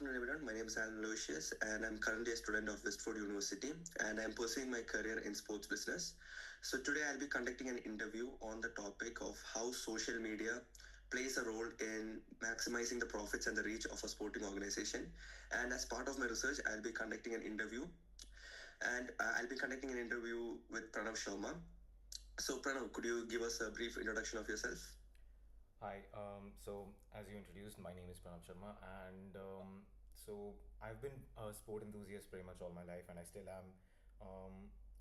afternoon, everyone. My name is Alan Lucius, and I'm currently a student of Westford University, and I'm pursuing my career in sports business. So today, I'll be conducting an interview on the topic of how social media plays a role in maximizing the profits and the reach of a sporting organization. And as part of my research, I'll be conducting an interview, and I'll be conducting an interview with Pranav Sharma. So, Pranav, could you give us a brief introduction of yourself? Hi. So as you introduced, my name is Pranav Sharma, and so I've been a sport enthusiast pretty much all my life, and I still am.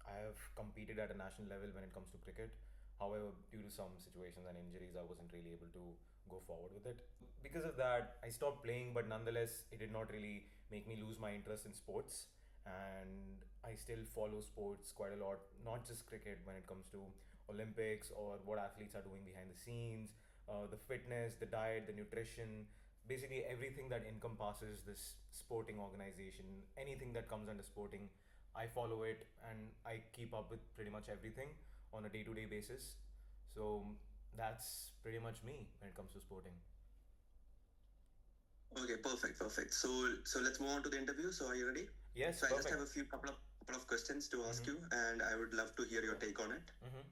I have competed at a national level when it comes to cricket. However, due to some situations and injuries, I wasn't really able to go forward with it. Because of that, I stopped playing, but nonetheless, it did not really make me lose my interest in sports. And I still follow sports quite a lot, not just cricket when it comes to Olympics or what athletes are doing behind the scenes, the fitness, the diet, the nutrition, basically everything that encompasses this sporting organization, anything that comes under sporting, I follow it and I keep up with pretty much everything on a day to day basis. So that's pretty much me when it comes to sporting. Okay, perfect. So let's move on to the interview. So are you ready? Yes, So I just have perfect. a few couple of questions to ask Mm-hmm. you, and I would love to hear your Sure. take on it. Mm-hmm.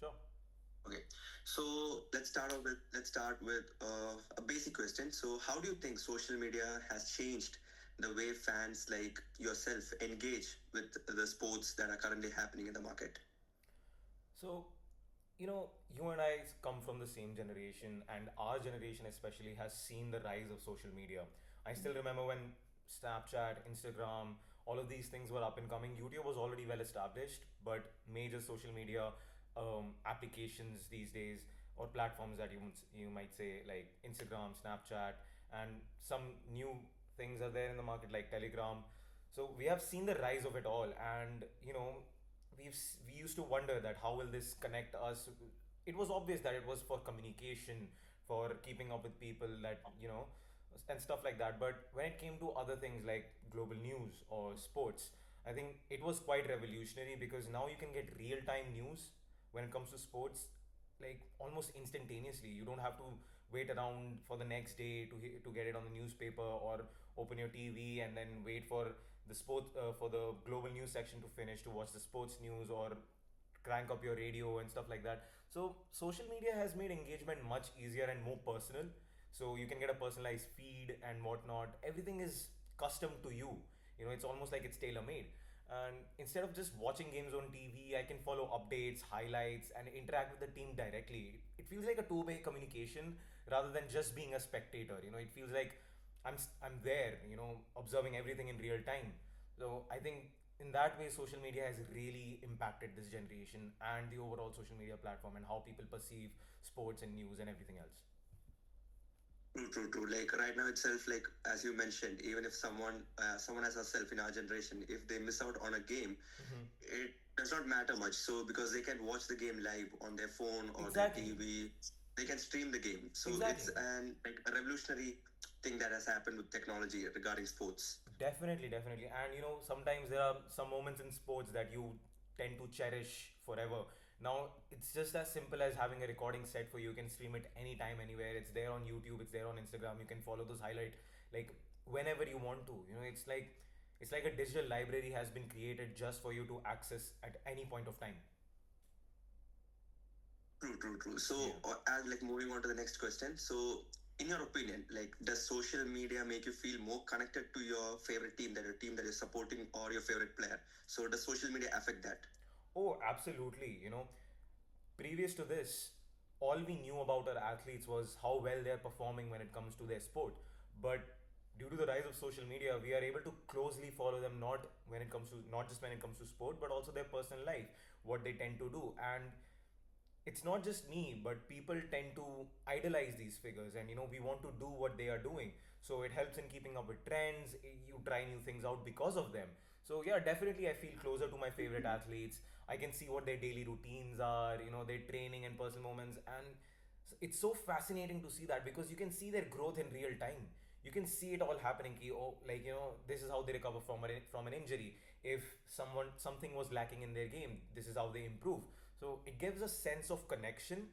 Sure. Okay, so let's start with a basic question. So how do you think social media has changed the way fans like yourself engage with the sports that are currently happening in the market? So, you and I come from the same generation, and our generation especially has seen the rise of social media. I still remember when Snapchat, Instagram, all of these things were up and coming. YouTube was already well established, but major social media applications these days, or platforms that you might say, like Instagram, Snapchat, and some new things are there in the market like Telegram. So we have seen the rise of it all, and we used to wonder that how will this connect us. It was obvious that it was for communication, for keeping up with people, that and stuff like that. But when it came to other things like global news or sports, I think it was quite revolutionary, because now you can get real time news when it comes to sports, like almost instantaneously. You don't have to wait around for the next day to get it on the newspaper, or open your TV and then wait for the global news section to finish to watch the sports news, or crank up your radio and stuff like that. So social media has made engagement much easier and more personal. So you can get a personalized feed and whatnot. Everything is custom to you. It's almost like it's tailor made. And instead of just watching games on TV, I can follow updates, highlights, and interact with the team directly. It feels like a two-way communication rather than just being a spectator. It feels like I'm there, observing everything in real time. So I think in that way, social media has really impacted this generation and the overall social media platform, and how people perceive sports and news and everything else. True. Like right now itself, like as you mentioned, even if someone as ourselves in our generation, if they miss out on a game, Mm-hmm. it does not matter much. So because they can watch the game live on their phone or their Exactly. TV, they can stream the game. So it's Exactly. an like a revolutionary thing that has happened with technology regarding sports. Definitely. And sometimes there are some moments in sports that you tend to cherish forever. Now, it's just as simple as having a recording set for you. You can stream it anytime, anywhere. It's there on YouTube, it's there on Instagram. You can follow those highlight like whenever you want to. It's like a digital library has been created just for you to access at any point of time. True. So, Yeah. as like moving on to the next question. So, in your opinion, like, does social media make you feel more connected to your favorite team, that your team that you're supporting, or your favorite player? So, does social media affect that? Oh, absolutely. Previous to this, all we knew about our athletes was how well they're performing when it comes to their sport. But due to the rise of social media, we are able to closely follow them, not just when it comes to sport, but also their personal life, what they tend to do. And it's not just me, but people tend to idolize these figures, and we want to do what they are doing. So it helps in keeping up with trends. You try new things out because of them. So yeah, definitely I feel closer to my favorite athletes. I can see what their daily routines are, their training and personal moments. And it's so fascinating to see that, because you can see their growth in real time. You can see it all happening. Like, this is how they recover from an injury. If something was lacking in their game, this is how they improve. So it gives a sense of connection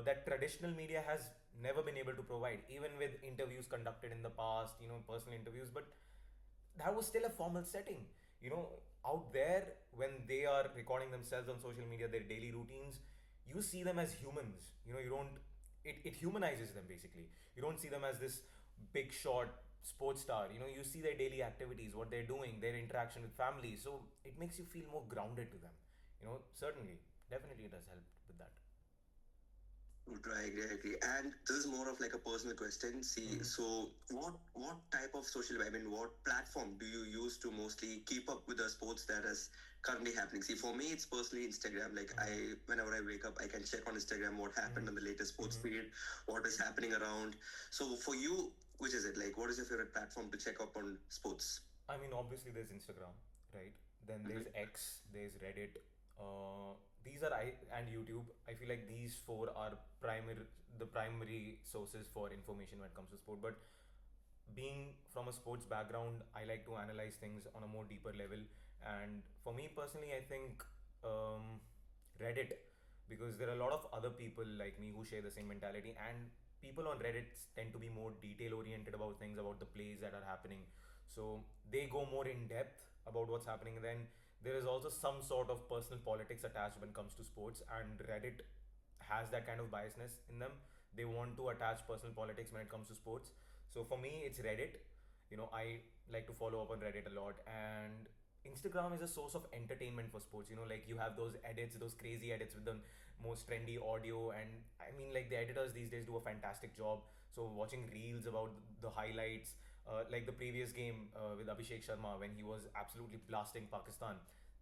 that traditional media has never been able to provide, even with interviews conducted in the past, personal interviews. But that was still a formal setting. You know, out there, when they are recording themselves on social media, their daily routines, you see them as humans. You don't, it humanizes them basically. You don't see them as this big shot sports star. You see their daily activities, what they're doing, their interaction with family. So it makes you feel more grounded to them. Certainly, definitely it does help with that. Right, I agree, I agree. And this is more of like a personal question. See, Mm-hmm. so what type of social, I mean, what platform do you use to mostly keep up with the sports that is currently happening? See, for me, it's personally Instagram. Like Mm-hmm. whenever I wake up, I can check on Instagram what happened on the latest sports Mm-hmm. feed, what is happening around. So for you, which is it? Like, what is your favorite platform to check up on sports? I mean, obviously there's Instagram, right? Then there's Mm-hmm. X, there's Reddit. These are and YouTube. I feel like these four are the primary sources for information when it comes to sport. But being from a sports background, I like to analyze things on a more deeper level. And for me personally, I think Reddit, because there are a lot of other people like me who share the same mentality, and people on Reddit tend to be more detail oriented about things, about the plays that are happening. So they go more in depth about what's happening. And then there is also some sort of personal politics attached when it comes to sports, and Reddit has that kind of biasness in them. They want to attach personal politics when it comes to sports. So for me, it's Reddit. I like to follow up on Reddit a lot. And Instagram is a source of entertainment for sports. Like you have those edits, those crazy edits with the most trendy audio. And I mean, like the editors these days do a fantastic job. So watching reels about the highlights, like the previous game with Abhishek Sharma when he was absolutely blasting Pakistan,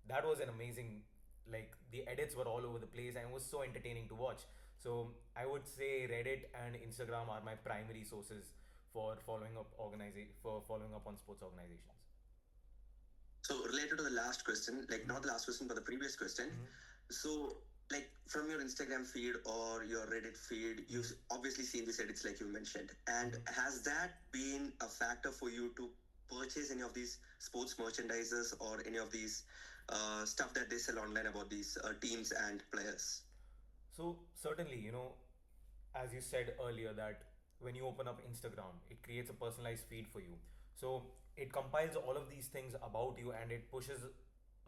that was an amazing, like the edits were all over the place and it was so entertaining to watch. So I would say Reddit and Instagram are my primary sources for following up on sports organizations. So related to the last question, like not the last question, but the previous question. Mm-hmm. So like from your Instagram feed or your Reddit feed, you've Mm-hmm. obviously seen these edits like you mentioned. And Mm-hmm. has that been a factor for you to purchase any of these sports merchandises or any of these stuff that they sell online about these teams and players? So certainly, as you said earlier, that when you open up Instagram, it creates a personalized feed for you. So it compiles all of these things about you and it pushes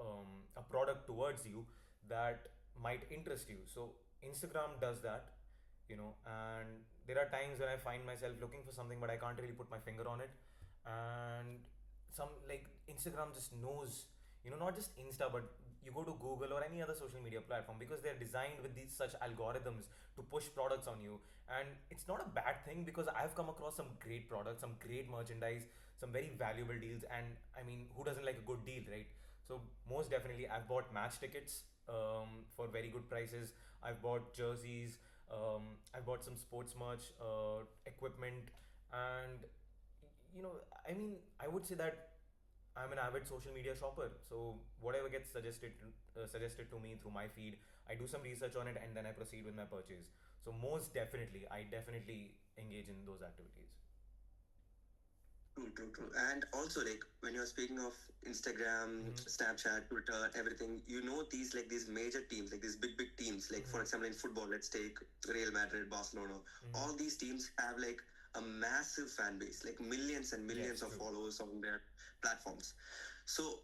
a product towards you that might interest you. So Instagram does that, and there are times when I find myself looking for something but I can't really put my finger on it. And some like Instagram just knows, not just Insta, but you go to Google or any other social media platform, because they're designed with these such algorithms to push products on you. And it's not a bad thing, because I've come across some great products, some great merchandise, some very valuable deals. And I mean, who doesn't like a good deal, right? So most definitely I've bought match tickets for very good prices. I've bought jerseys, I've bought some sports merch, equipment. And I mean, I would say that I'm an avid social media shopper. So whatever gets suggested to me through my feed, I do some research on it and then I proceed with my purchase. So most definitely, I definitely engage in those activities. True, true, true. And also, like when you're speaking of Instagram, Mm-hmm. Snapchat, Twitter, everything, these like these major teams, like these big, big teams. Like for Mm-hmm. example, in football, let's take Real Madrid, Barcelona. Mm-hmm. All these teams have like a massive fan base, like millions and millions Yes, of true. followers on their platforms. So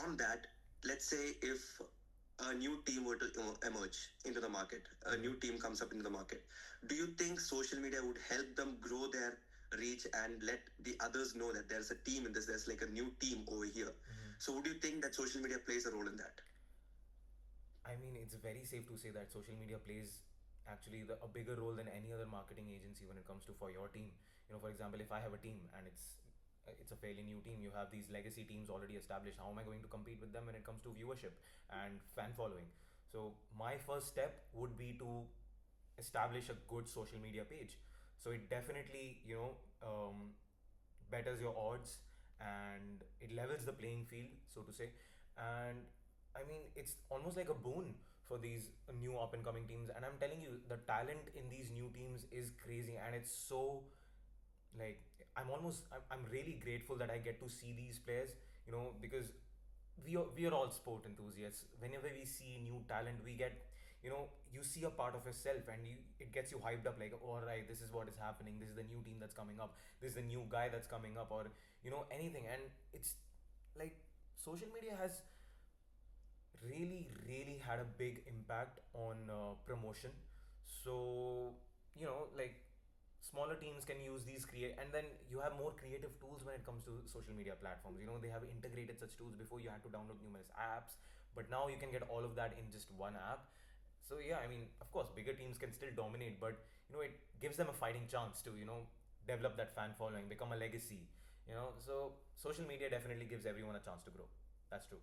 on that, let's say if a new team were to emerge into the market, a Mm-hmm. new team comes up into the market, do you think social media would help them grow their reach and let the others know that there's a team in this, there's like a new team over here? Mm-hmm. So would you think that social media plays a role in that? I mean, it's very safe to say that social media plays actually a bigger role than any other marketing agency when it comes to for your team. For example, if I have a team and it's a fairly new team, you have these legacy teams already established. How am I going to compete with them when it comes to viewership and fan following? So my first step would be to establish a good social media page. So it definitely, betters your odds and it levels the playing field, so to say. And I mean, it's almost like a boon for these new up and coming teams. And I'm telling you, the talent in these new teams is crazy, and it's so like I'm really grateful that I get to see these players. Because we are all sport enthusiasts. Whenever we see new talent, we get you see a part of yourself, and it gets you hyped up, like, all right, this is what is happening, this is the new team that's coming up, this is the new guy that's coming up, or anything. And it's like social media has really had a big impact on promotion. So like, smaller teams can use these create, and then you have more creative tools when it comes to social media platforms. They have integrated such tools. Before, you had to download numerous apps, but now you can get all of that in just one app. So yeah, I mean, of course, bigger teams can still dominate, but it gives them a fighting chance to develop that fan following, become a legacy. So social media definitely gives everyone a chance to grow. That's true.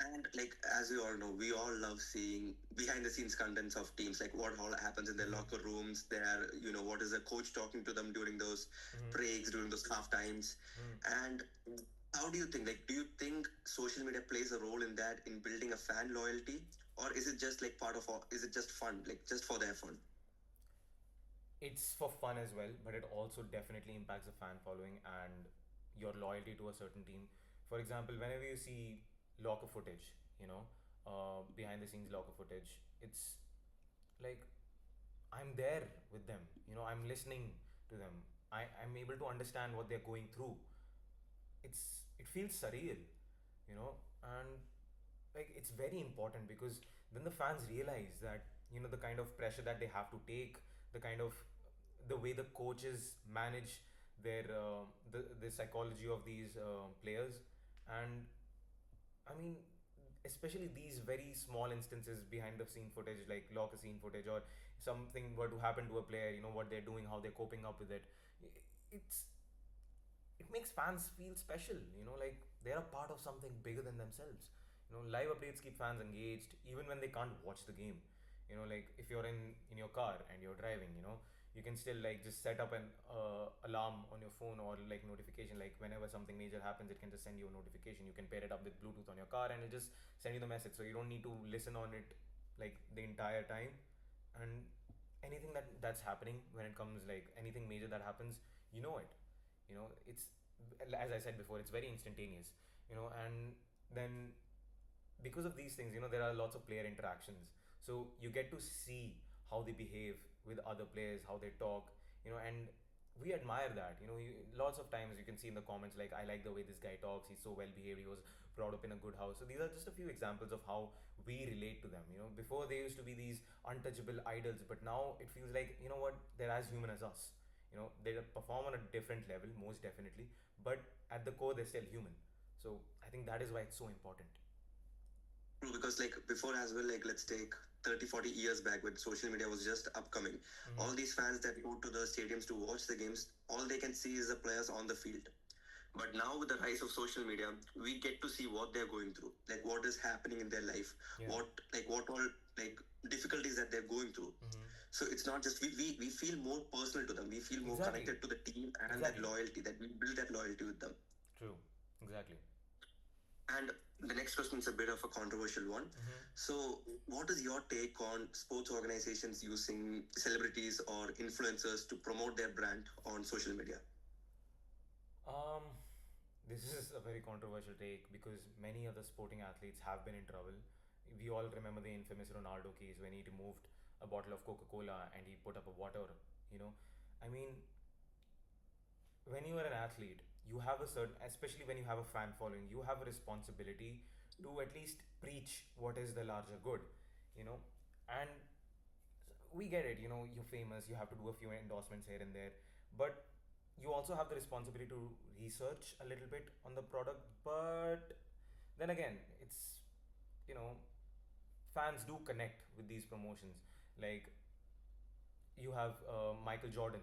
And like as we all know, we all love seeing behind the scenes contents of teams, like what all happens in their Mm-hmm. locker rooms, their what is the coach talking to them during those Mm-hmm. breaks, during those half times. Mm-hmm. And how do you think, like, do you think social media plays a role in that, in building a fan loyalty, or is it just like part of is it just fun, like just for their fun? It's for fun as well, but it also definitely impacts the fan following and your loyalty to a certain team. For example, whenever you see locker footage, behind the scenes locker footage, it's like, I'm there with them. I'm listening to them. I'm able to understand what they're going through. It feels surreal, and like, it's very important, because then the fans realize that the kind of pressure that they have to take, the kind of the way the coaches manage their the psychology of these players. And I mean, especially these very small instances behind the scene footage, like locker scene footage, or something were to happen to a player, what they're doing, how they're coping up with it. It's it makes fans feel special, like they're a part of something bigger than themselves. Live updates keep fans engaged even when they can't watch the game. Like, if you're in your car and you're driving, you can still, like, just set up an alarm on your phone, or like notification, like whenever something major happens, it can just send you a notification. You can pair it up with Bluetooth on your car, and it just send you the message, so you don't need to listen on it like the entire time. And anything that's happening, when it comes, like, anything major that happens, it it's, as I said before, it's very instantaneous. And then, because of these things, there are lots of player interactions, so you get to see how they behave with other players, how they talk. And we admire that. Lots of times you can see in the comments, like, I like the way this guy talks, he's so well behaved, he was brought up in a good house. So these are just a few examples of how we relate to them. Before, they used to be these untouchable idols, but now it feels like, what, they're as human as us. They perform on a different level, most definitely, but at the core, they're still human. So I think that is why it's so important. True, because like before as well, like let's take 30, 40 years back when social media was just upcoming. Mm-hmm. All these fans that go to the stadiums to watch the games, all they can see is the players on the field. But now with the rise of social media, we get to see what they're going through, like what is happening in their life, Yeah. what all like difficulties that they're going through. Mm-hmm. So it's not just we feel more personal to them. We feel more Exactly. connected to the team, and that Exactly. loyalty, that we build that loyalty with them. True. Exactly. And the next question is a bit of a controversial one. Mm-hmm. So, what is your take on sports organizations using celebrities or influencers to promote their brand on social media? Um, this is a very controversial take, because many other sporting athletes have been in trouble. We all remember the infamous Ronaldo case, when he removed a bottle of Coca Cola and he put up a water. You know, I mean, when you are an athlete, you have a certain, especially when you have a fan following, you have a responsibility to at least preach what is the larger good, you know. And we get it, you're famous, you have to do a few endorsements here and there, but you also have the responsibility to research a little bit on the product. But then again, it's, you know, fans do connect with these promotions. Like, you have Michael Jordan,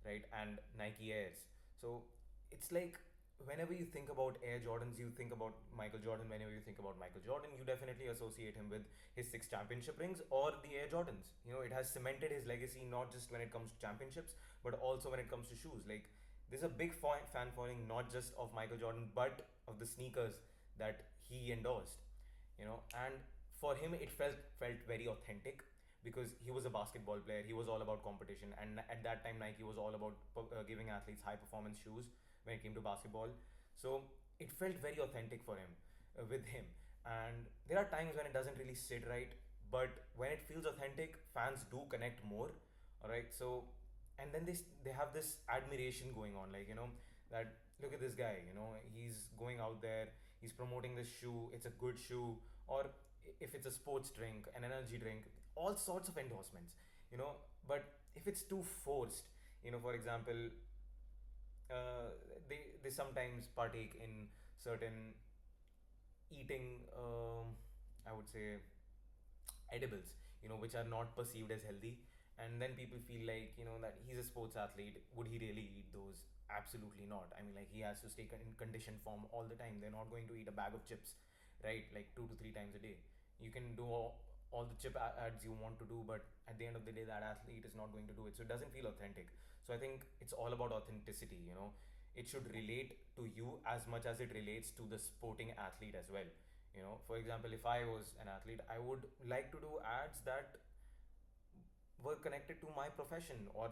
right, and Nike Airs. So it's like, whenever you think about Air Jordans, you think about Michael Jordan. Whenever you think about Michael Jordan, you definitely associate him with his 6 championship rings or the Air Jordans. It has cemented his legacy, not just when it comes to championships, but also when it comes to shoes. Like, there's a big fan following, not just of Michael Jordan, but of the sneakers that he endorsed. And for him, it felt very authentic, because he was a basketball player. He was all about competition, and at that time, Nike was all about giving athletes high performance shoes when it came to basketball. So it felt very authentic for him, with him. And there are times when it doesn't really sit right, but when it feels authentic, fans do connect more. All right, so and then they have this admiration going on, like, that look at this guy, he's going out there, he's promoting this shoe, it's a good shoe. Or if it's a sports drink, an energy drink, all sorts of endorsements, you know but if it's too forced, for example, uh, they sometimes partake in certain eating, I would say, edibles, which are not perceived as healthy. And then people feel like, that he's a sports athlete. Would he really eat those? Absolutely not. I mean, like, he has to stay in condition form all the time. They're not going to eat a bag of chips, right? Like 2 to 3 times a day. You can do all the chip ads you want to do, but at the end of the day, that athlete is not going to do it. So it doesn't feel authentic. So I think it's all about authenticity. It should relate to you as much as it relates to the sporting athlete as well. For example, if I was an athlete, I would like to do ads that were connected to my profession or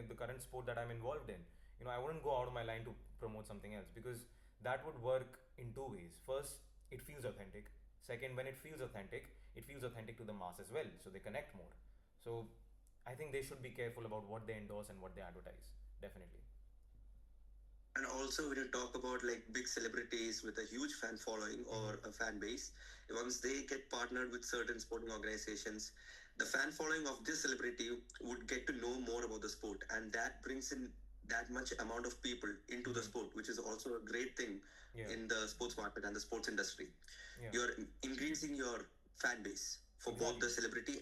the current sport that I'm involved in. I wouldn't go out of my line to promote something else, because that would work in two ways. First, it feels authentic. Second, when it feels authentic to the mass as well, so they connect more. So I think they should be careful about what they endorse and what they advertise. Definitely. And also, when you talk about like big celebrities with a huge fan following Mm-hmm. or a fan base, once they get partnered with certain sporting organizations, the fan following of this celebrity would get to know more about the sport, and that brings in that much amount of people into the Mm-hmm. sport, which is also a great thing Yeah. in the sports market and the sports industry. Yeah. You're increasing your fan base for both Exactly. the celebrity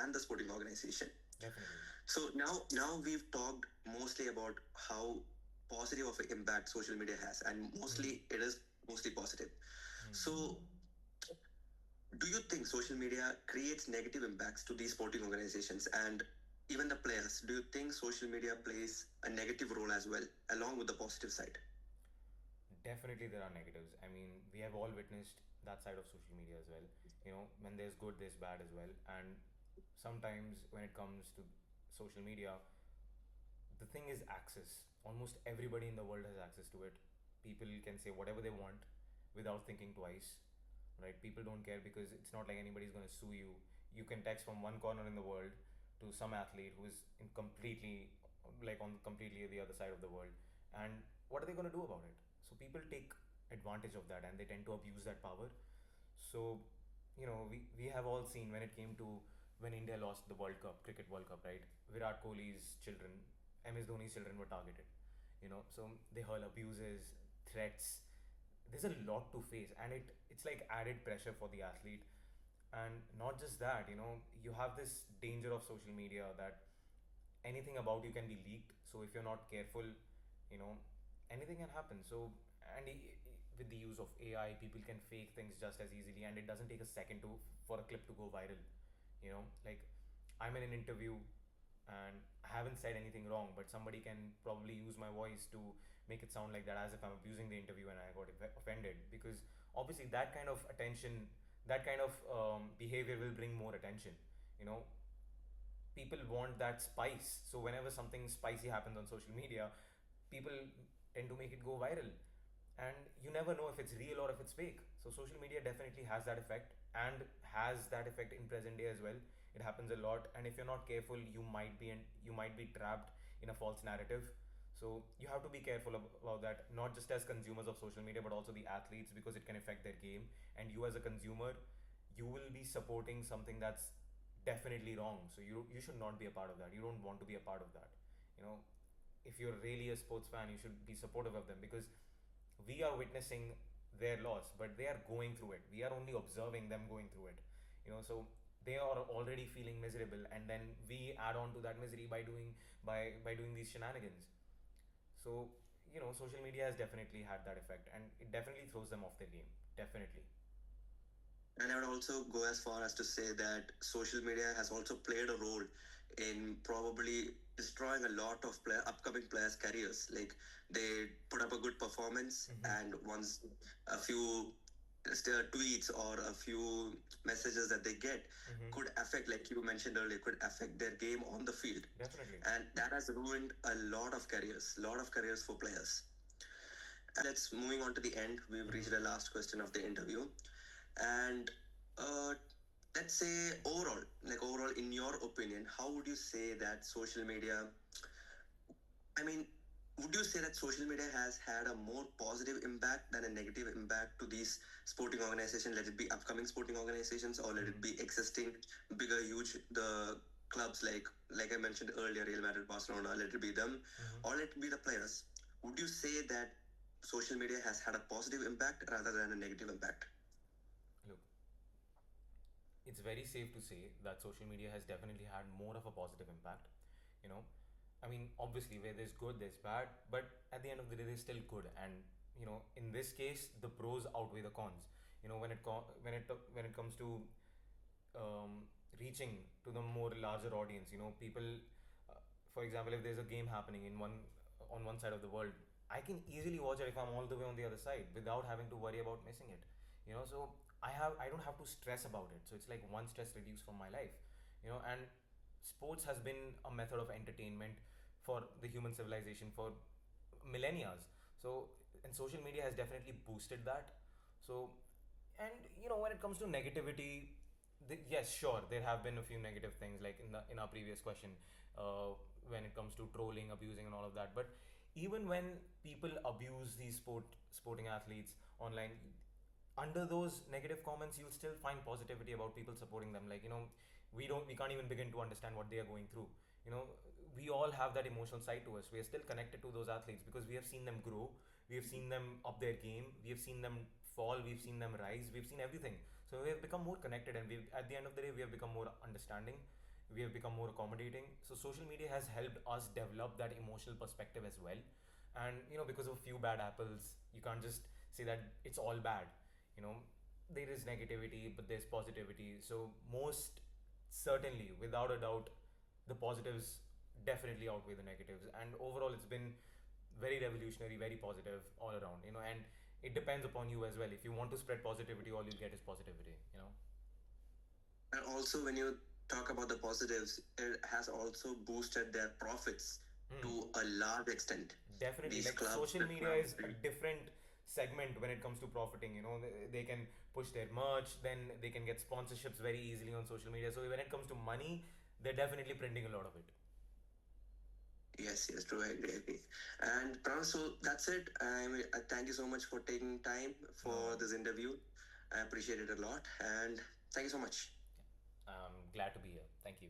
and the sporting organization. Definitely. So now we've talked mostly about how positive of an impact social media has, and Mm-hmm. mostly it is mostly positive. Mm-hmm. So, do you think social media creates negative impacts to these sporting organizations and even the players? Do you think social media plays a negative role as well, along with the positive side? Definitely, there are negatives. I mean, we have all witnessed that side of social media as well. When there's good, there's bad as well. And sometimes when it comes to social media, the thing is access. Almost everybody in the world has access to it. People can say whatever they want without thinking twice, right? People don't care, because it's not like anybody's going to sue you. You can text from one corner in the world to some athlete who is in completely, like, on completely the other side of the world. And what are they going to do about it? So people take advantage of that, and they tend to abuse that power. So, we have all seen when it came to when India lost the World Cup, Cricket World Cup, right? Virat Kohli's children, MS Dhoni's children were targeted. So they hurl abuses, threats. There's a lot to face, and it's like added pressure for the athlete. And not just that, you have this danger of social media that anything about you can be leaked. So if you're not careful, you know anything can happen. So, and with the use of AI, people can fake things just as easily, and it doesn't take a second to for a clip to go viral. Like, I'm in an interview and I haven't said anything wrong, but somebody can probably use my voice to make it sound like that, as if I'm abusing the interview, and I got offended, because obviously that kind of attention, that kind of behavior will bring more attention. You know, People want that spice. So whenever something spicy happens on social media, people tend to make it go viral, and you never know if it's real or if it's fake. So social media definitely has that effect, and has that effect in present day as well. It happens a lot, and if you're not careful, you might be trapped in a false narrative. So you have to be careful about that, not just as consumers of social media, but also the athletes, because it can affect their game. And you as a consumer, you will be supporting something that's definitely wrong. So you should not be a part of that. You don't want to be a part of that. You know, if you're really a sports fan, you should be supportive of them, because we are witnessing their loss, but they are going through it. We are only observing them going through it. So they are already feeling miserable, and then we add on to that misery by doing these shenanigans. So, social media has definitely had that effect, and it definitely throws them off their game. Definitely. And I would also go as far as to say that social media has also played a role in probably destroying a lot of upcoming players' careers. Like, they put up a good performance, Mm-hmm. and once a few tweets or a few messages that they get Mm-hmm. could affect, like you mentioned earlier, could affect their game on the field, Definitely. and that has ruined a lot of careers for players. And let's moving on to the end. We've reached Mm-hmm. the last question of the interview, and uh, let's say overall, like overall, in your opinion, how would you say that social media, I mean, would you say that social media has had a more positive impact than a negative impact to these sporting organizations? Let it be upcoming sporting organizations, or let it Mm-hmm. be existing bigger, huge the clubs like I mentioned earlier, Real Madrid, Barcelona. Let it be them, Mm-hmm. or let it be the players. Would you say that social media has had a positive impact rather than a negative impact? Look, it's very safe to say that social media has definitely had more of a positive impact. You know, I mean, obviously, where there's good, there's bad, but at the end of the day, there's still good. And in this case, the pros outweigh the cons. When it comes to um, reaching to the more larger audience, people. Uh, for example, if there's a game happening on one side of the world, I can easily watch it if I'm all the way on the other side without having to worry about missing it. So I don't have to stress about it. So it's like one stress reduced from my life. And sports has been a method of entertainment for the human civilization for millennia. So and social media has definitely boosted that. So and when it comes to negativity, yes, sure, there have been a few negative things like in our previous question, uh, when it comes to trolling, abusing, and all of that. But even when people abuse these sporting athletes online, under those negative comments you'll still find positivity about people supporting them. Like, we can't even begin to understand what they are going through. you know we all have that emotional side to us. We are still connected to those athletes because we have seen them grow, we have seen them up their game, we have seen them fall, we've seen them rise, we've seen everything. So we have become more connected, and we at the end of the day we have become more understanding, we have become more accommodating. So social media has helped us develop that emotional perspective as well. And because of a few bad apples, you can't just say that it's all bad. you know there is negativity, but there's positivity. So most certainly, without a doubt, the positives definitely outweigh the negatives, and overall it's been very revolutionary, very positive all around. And it depends upon you as well. If you want to spread positivity, all you'll get is positivity. And also, when you talk about the positives, it has also boosted their profits Hmm. to a large extent. Definitely, These like clubs, social the media clubs, is a different segment when it comes to profiting. They can push their merch, then they can get sponsorships very easily on social media. So when it comes to money, they're definitely printing a lot of it. yes, yes, true, I agree. And Pranav, so that's it. Thank you so much for taking time No for worries. this interview. I appreciate it a lot, and thank you so much. I'm glad to be here. Thank you.